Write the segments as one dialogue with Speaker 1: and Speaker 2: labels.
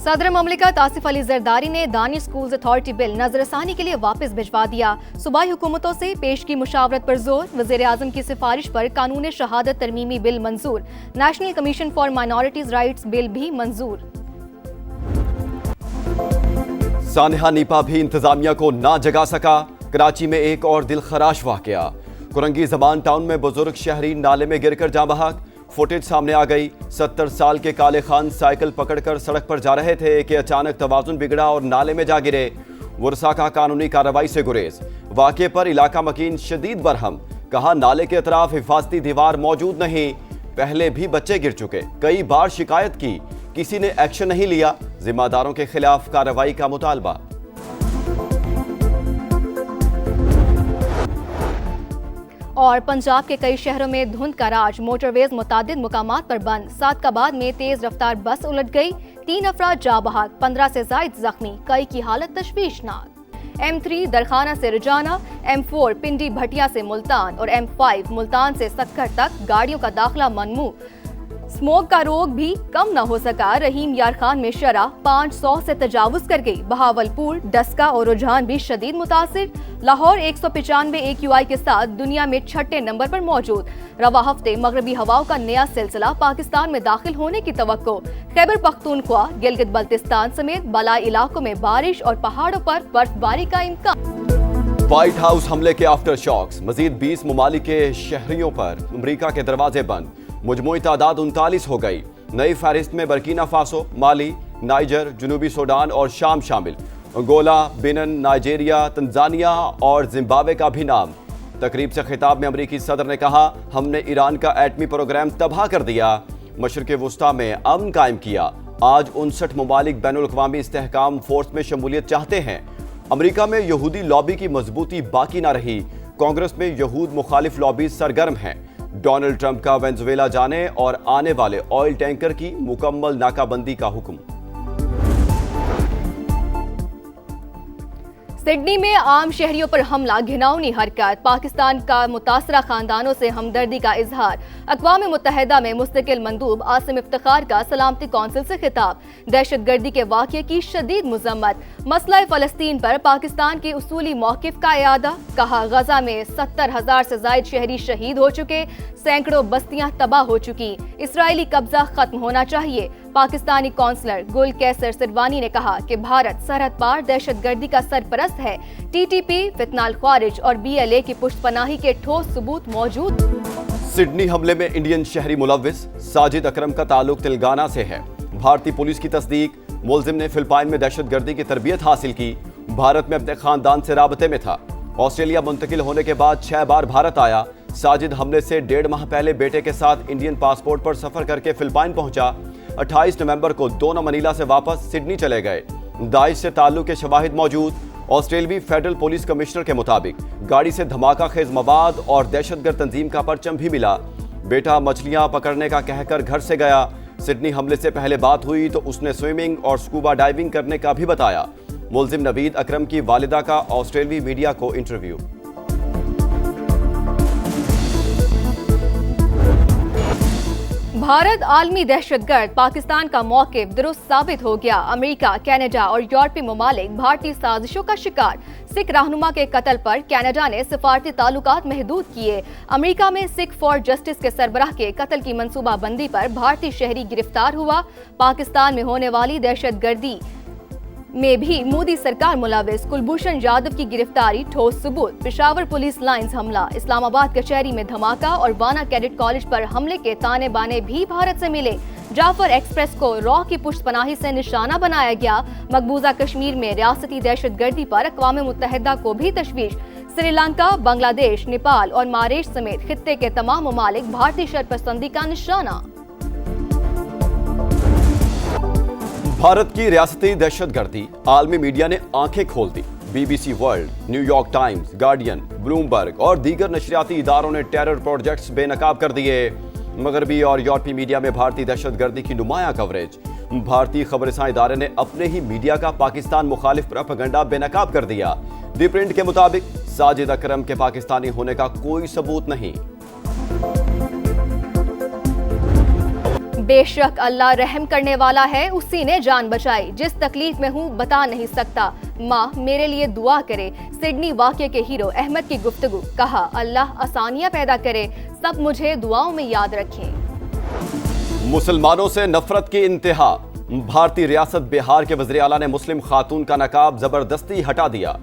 Speaker 1: صدر مملکت آصف علی زرداری نے دانی اسکولز اتھارٹی بل نظرثانی کے لیے واپس بھجوا دیا۔ صوبائی حکومتوں سے پیش کی مشاورت پر زور، وزیر اعظم کی سفارش پر قانون شہادت ترمیمی بل منظور، national commission for minorities rights bill بھی منظور۔
Speaker 2: سانحہ نیپا بھی انتظامیہ کو نہ جگا سکا، کراچی میں ایک اور دل خراش واقعہ۔ کرنگی زبان ٹاؤن میں بزرگ شہری نالے میں گر کر جاں بحق، فوٹیج سامنے آ گئی۔ 70 سال کے کالے خان سائیکل پکڑ کر سڑک پر جا رہے تھے کہ اچانک توازن بگڑا اور نالے میں جا گرے۔ ورثاء کا قانونی کارروائی سے گریز۔ واقعے پر علاقہ مکین شدید برہم، کہا نالے کے اطراف حفاظتی دیوار موجود نہیں، پہلے بھی بچے گر چکے، کئی بار شکایت کی، کسی نے ایکشن نہیں لیا، ذمہ داروں کے خلاف کارروائی کا مطالبہ۔
Speaker 1: اور پنجاب کے کئی شہروں میں دھند کا راج، موٹر ویز متعدد مقامات پر بند۔ سعدکآباد میں تیز رفتار بس الٹ گئی، 3 افراد جاں بحق، 15 سے زائد زخمی، کئی کی حالت تشویشناک۔ M3 درخانہ سے رجانہ، M4 پنڈی بھٹیا سے ملتان اور M5 ملتان سے سکھر تک گاڑیوں کا داخلہ ممنوع۔ اسموگ کا روگ بھی کم نہ ہو سکا، رحیم یار خان میں شرح 500 سے تجاوز کر گئی۔ بہاولپور، ڈسکا اور رجحان بھی شدید متاثر۔ لاہور 195 AQI کے ساتھ دنیا میں 6 نمبر پر موجود۔ رواں ہفتے مغربی ہواؤں کا نیا سلسلہ پاکستان میں داخل ہونے کی توقع۔ خیبر پختونخوا، گلگت بلتستان سمیت بالائی علاقوں میں بارش اور پہاڑوں پر برف باری کا امکان۔
Speaker 2: وائٹ ہاؤس حملے کے آفٹر شاکس، مزید 20 ممالک کے شہریوں پر امریکہ کے دروازے بند، مجموعی تعداد 39 ہو گئی۔ نئی فہرست میں برکینا فاسو، مالی، نائجر، جنوبی سوڈان اور شام شامل۔ انگولا، بینن، نائجیریا، تنزانیہ اور زمبابوے کا بھی نام۔ تقریب سے خطاب میں امریکی صدر نے کہا، ہم نے ایران کا ایٹمی پروگرام تباہ کر دیا، مشرق وسطیٰ میں امن قائم کیا۔ آج 59 ممالک بین الاقوامی استحکام فورس میں شمولیت چاہتے ہیں۔ امریکہ میں یہودی لابی کی مضبوطی باقی نہ رہی، کانگریس میں یہود مخالف لابیز سرگرم ہیں۔ ڈونلڈ ٹرمپ کا وینزویلا جانے اور آنے والے آئل ٹینکر کی مکمل ناکہ بندی کا حکم۔
Speaker 1: سڈنی میں عام شہریوں پر حملہ، گھناؤنی حرکت، پاکستان کا متاثرہ خاندانوں سے ہمدردی کا اظہار۔ اقوام متحدہ میں مستقل مندوب عاصم افتخار کا سلامتی کونسل سے خطاب، دہشت گردی کے واقعے کی شدید مذمت، مسئلہ فلسطین پر پاکستان کے اصولی موقف کا اعادہ، کہا غزہ میں 70,000 سے زائد شہری شہید ہو چکے، سینکڑوں بستیاں تباہ ہو چکی، اسرائیلی قبضہ ختم ہونا چاہیے۔ پاکستانی کونسلر گل کیسر سروانی نے کہا کہ بھارت سرحد پار دہشت گردی کا سرپرست ہے، TTP، فتنہ الخوارج اور BLA کی پشت پناہی کے ٹھوس ثبوت موجود۔
Speaker 2: سڈنی حملے میں انڈین شہری ملوث، ساجد اکرم کا تعلق تلنگانہ سے ہے۔ بھارتی پولیس کی تصدیق، ملزم نے فلپائن میں دہشت گردی کی تربیت حاصل کی، بھارت میں اپنے خاندان سے رابطے میں تھا۔ آسٹریلیا منتقل ہونے کے بعد 6 بار بھارت آیا۔ ساجد حملے سے 1.5 ماہ پہلے بیٹے کے ساتھ انڈین پاسپورٹ پر سفر کر کے فلپائن پہنچا۔ 28 نومبر کو دونوں منیلا سے واپس سڈنی چلے گئے۔ داعش سے تعلق کے شواہد موجود۔ آسٹریلوی فیڈرل پولیس کمشنر کے مطابق گاڑی سے دھماکہ خیز مواد اور دہشت گرد تنظیم کا پرچم بھی ملا۔ بیٹا مچھلیاں پکڑنے کا کہہ کر گھر سے گیا۔ سڈنی حملے سے پہلے بات ہوئی تو اس نے سوئمنگ اور سکوبا ڈائیونگ کرنے کا بھی بتایا۔ ملزم نوید اکرم کی والدہ کا آسٹریلوی میڈیا کو انٹرویو۔
Speaker 1: بھارت عالمی دہشت گرد، پاکستان کا موقف درست ثابت ہو گیا۔ امریکہ، کینیڈا اور یورپی ممالک بھارتی سازشوں کا شکار۔ سکھ رہنما کے قتل پر کینیڈا نے سفارتی تعلقات محدود کیے۔ امریکہ میں سکھ فار جسٹس کے سربراہ کے قتل کی منصوبہ بندی پر بھارتی شہری گرفتار ہوا۔ پاکستان میں ہونے والی دہشت گردی میں بھی مودی سرکار ملوث، کلبھوشن یادو کی گرفتاری ٹھوس ثبوت۔ پشاور پولیس لائنز حملہ، اسلام آباد کچہری میں دھماکہ اور وانا کیڈٹ کالج پر حملے کے تانے بانے بھی بھارت سے ملے۔ جعفر ایکسپریس کو را کی پشت پناہی سے نشانہ بنایا گیا۔ مقبوضہ کشمیر میں ریاستی دہشت گردی پر اقوام متحدہ کو بھی تشویش۔ سری لنکا، بنگلہ دیش، نیپال اور ماریش سمیت خطے کے تمام ممالک بھارتی شرپسندی کا نشانہ۔
Speaker 2: بھارت کی ریاستی دہشت گردی، عالمی میڈیا نے آنکھیں کھول دی۔ BBC world, new York Times, guardian, Bloomberg اور دیگر نشریاتی اداروں نے ٹیرر پروجیکٹس بے نقاب کر دیے۔ مغربی اور یورپی میڈیا میں بھارتی دہشت گردی کی نمایاں کوریج۔ بھارتی خبر رساں ادارے نے اپنے ہی میڈیا کا پاکستان مخالف پروپیگنڈا بے نقاب کر دیا۔ دی پرنٹ کے مطابق ساجد اکرم کے پاکستانی ہونے کا کوئی ثبوت نہیں۔
Speaker 1: بے شک اللہ رحم کرنے والا ہے، اسی نے جان بچائی، جس تکلیف میں ہوں بتا نہیں سکتا، ماں میرے لیے دعا کرے۔ سڈنی واقعے کے ہیرو احمد کی گفتگو، کہا اللہ آسانیاں پیدا کرے، سب مجھے دعاؤں میں یاد رکھیں۔
Speaker 2: مسلمانوں سے نفرت کی انتہا، بھارتی ریاست بہار کے وزیر اعلیٰ نے مسلم خاتون کا نقاب زبردستی ہٹا دیا،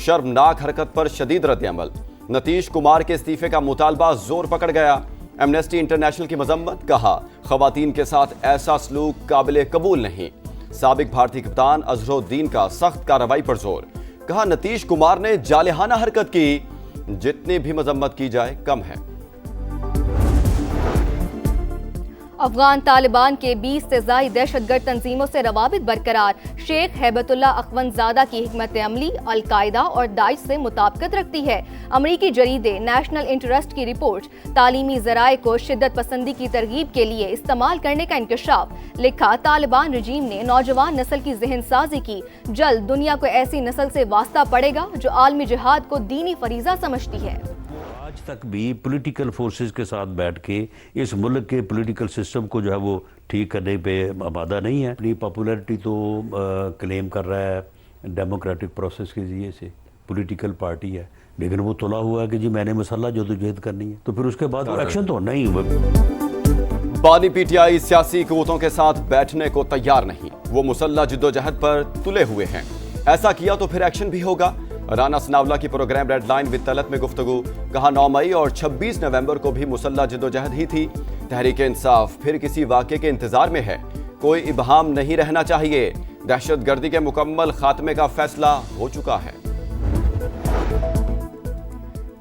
Speaker 2: شرمناک حرکت پر شدید رد عمل۔ نتیش کمار کے استعفے کا مطالبہ زور پکڑ گیا، ایمنسٹی انٹرنیشنل کی مذمت، کہا خواتین کے ساتھ ایسا سلوک قابل قبول نہیں۔ سابق بھارتی کپتان اظہر الدین کا سخت کارروائی پر زور، کہا نتیش کمار نے جارحانہ حرکت کی، جتنی بھی مذمت کی جائے کم ہے۔
Speaker 1: افغان طالبان کے 20 سے زائد دہشت گرد تنظیموں سے روابط برقرار، شیخ ہیبت اللہ اخوندزادہ کی حکمت عملی القاعدہ اور داعش سے مطابقت رکھتی ہے۔ امریکی جریدے نیشنل انٹرسٹ کی رپورٹ، تعلیمی ذرائع کو شدت پسندی کی ترغیب کے لیے استعمال کرنے کا انکشاف، لکھا تالبان رجیم نے نوجوان نسل کی ذہن سازی کی، جلد دنیا کو ایسی نسل سے واسطہ پڑے گا جو عالمی جہاد کو دینی فریضہ سمجھتی ہے۔
Speaker 3: آج تک بھی پولیٹیکل فورسز کے ساتھ بیٹھ کے اس ملک کے پولیٹیکل سسٹم کو جو ہے وہ ٹھیک کرنے پہ آمادہ نہیں ہے۔ اپنی پاپولیرٹی تو کلیم کر رہا ہے ڈیموکریٹک پروسیس کے ذریعے سے، پولیٹیکل پارٹی ہے، لیکن وہ تلا ہوا ہے کہ جی میں نے مسلح جدوجہد کرنی ہے، تو پھر اس کے بعد ایکشن تو نہیں ہوا۔
Speaker 2: بانی پی ٹی آئی سیاسی قوتوں کے ساتھ بیٹھنے کو تیار نہیں، وہ مسلح جدوجہد پر تلے ہوئے ہیں، ایسا کیا تو پھر ایکشن بھی ہوگا۔ رانا ثناولا کی programme Red Line with Talat میں گفتگو، کہا 9 مئی اور 26 نومبر کو بھی مسلح جدوجہد ہی تھی، تحریک انصاف پھر کسی واقعے کے انتظار میں ہے، کوئی ابہام نہیں رہنا چاہیے، دہشت گردی کے مکمل خاتمے کا فیصلہ ہو چکا ہے۔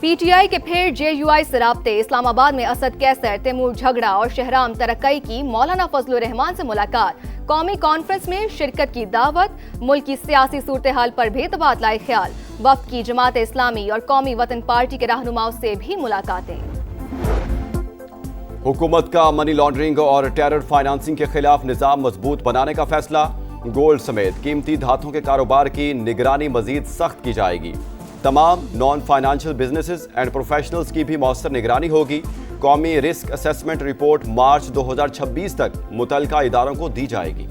Speaker 1: پی ٹی آئی کے پھر جے یو آئی سے رابطے، اسلام آباد میں اسد کیسر، تیمور جھگڑا اور شہرام ترکئی کی مولانا فضل الرحمان سے ملاقات، قومی کانفرنس میں شرکت کی دعوت، ملک کی سیاسی صورتحال پر بھی تبادلہ خیال، وفد کی جماعت اسلامی اور قومی وطن پارٹی کے رہنماؤں سے بھی ملاقاتیں۔
Speaker 2: حکومت کا منی لانڈرنگ اور ٹیرر فائنانسنگ کے خلاف نظام مضبوط بنانے کا فیصلہ، گولڈ سمیت قیمتی دھاتوں کے کاروبار کی نگرانی مزید سخت کی جائے گی، تمام naan financial businesses and professionals کی بھی مؤثر نگرانی ہوگی، قومی رسک اسیسمنٹ رپورٹ مارچ 2026 تک متعلقہ اداروں کو دی جائے گی۔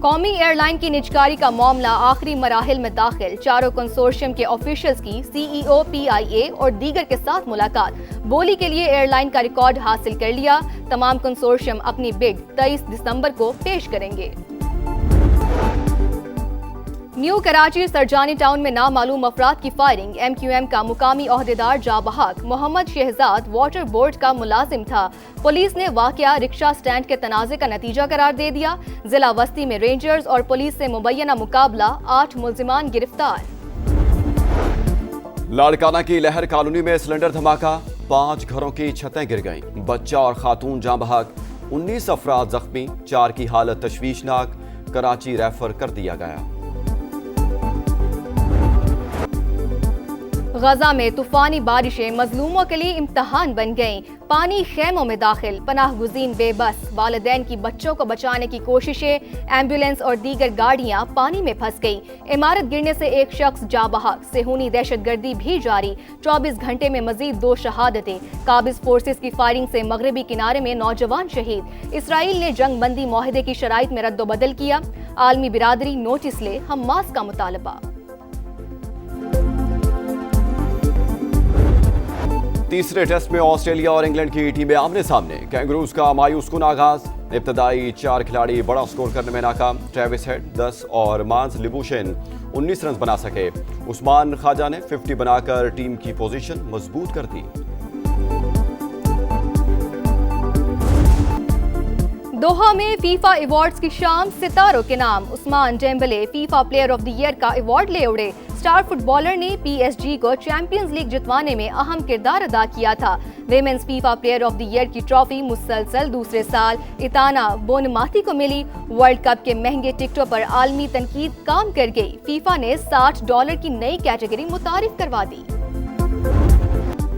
Speaker 1: قومی ایئر لائن کی نجکاری کا معاملہ آخری مراحل میں داخل، چاروں کنسورشیم کے آفیشلز کی سی ای او پی آئی اے اور دیگر کے ساتھ ملاقات، بولی کے لیے ایئر لائن کا ریکارڈ حاصل کر لیا، تمام کنسورشیم اپنی بڈ 23 دسمبر کو پیش کریں گے۔ نیو کراچی سرجانی ٹاؤن میں نامعلوم افراد کی فائرنگ، ایم کیو ایم کا مقامی عہدیدار جاں بحق، محمد شہزاد واٹر بورڈ کا ملازم تھا، پولیس نے واقعہ رکشہ سٹینڈ کے تنازع کا نتیجہ قرار دے دیا، ضلع وسطی میں رینجرز اور پولیس سے مبینہ مقابلہ، 8 ملزمان گرفتار۔
Speaker 2: لاڑکانہ کی لہر کالونی میں سلنڈر دھماکہ، 5 گھروں کی چھتیں گر گئیں، بچہ اور خاتون جاں بحق، 19 افراد زخمی، 4 کی حالت تشویشناک، کراچی ریفر کر دیا گیا۔
Speaker 1: غزہ میں طوفانی بارشیں مظلوموں کے لیے امتحان بن گئیں، پانی خیموں میں داخل، پناہ گزین بے بس، والدین کی بچوں کو بچانے کی کوششیں، ایمبولینس اور دیگر گاڑیاں پانی میں پھنس گئیں، عمارت گرنے سے ایک شخص جاں بحق، صہیونی دہشت گردی بھی جاری، 24 گھنٹے میں مزید 2 شہادتیں، قابض فورسز کی فائرنگ سے مغربی کنارے میں نوجوان شہید، اسرائیل نے جنگ بندی معاہدے کی شرائط میں رد و بدل کیا، عالمی برادری نوٹس لے، حماس کا مطالبہ۔
Speaker 2: تیسرے ٹیسٹ میں آسٹریلیا اور انگلینڈ کی ٹیمیں آمنے سامنے، کینگروز کا مایوس کن آغاز، ابتدائی 4 کھلاڑی بڑا سکور کرنے میں ناکام، ٹریوس ہیڈ 10 اور مانس لیبوشن 19 رنز بنا سکے، عثمان خواجہ نے 50 بنا کر ٹیم کی پوزیشن مضبوط کر دی۔
Speaker 1: دوحہ میں فیفا ایوارڈز کی شام، ستاروں کے نام، Ousmane Dembele FIFA player of the year کا ایوارڈ لے اڑے، سٹار فٹ بالر نے پی ایس جی کو چیمپئنز لیگ جتوانے میں اہم کردار ادا کیا تھا، women's FIFA player of the year کی ٹرافی مسلسل دوسرے سال ایتانا بونماتی کو ملی، ورلڈ کپ کے مہنگے ٹکٹوں پر عالمی تنقید کام کر گئی، فیفا نے $60 کی نئی کیٹیگری متعارف کروا دی۔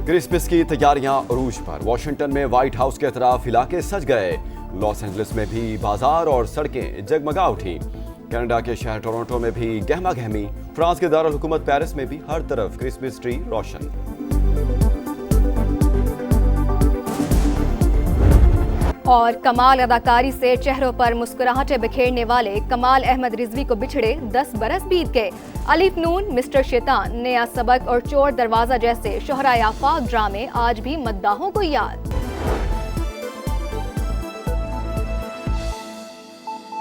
Speaker 2: کرسمس کی تیاریاں عروج پر، واشنگٹن میں وائٹ ہاؤس کے اطراف علاقے سج گئے، لاس اینجلس میں بھی بازار اور سڑکیں جگمگا اٹھی، کینیڈا کے شہر ٹورنٹو میں بھی گہما گہمی، فرانس کے دارالحکومت پیرس میں بھی ہر طرف کرسمس ٹری روشن۔
Speaker 1: اور کمال اداکاری سے چہروں پر مسکراہٹیں بکھیرنے والے کمال احمد رضوی کو بچھڑے 10 برس بیت گئے۔ الف نون، مسٹر شیطان، نیا سبق اور چور دروازہ جیسے شہرائے آفاق ڈرامے آج بھی مداحوں کو یاد۔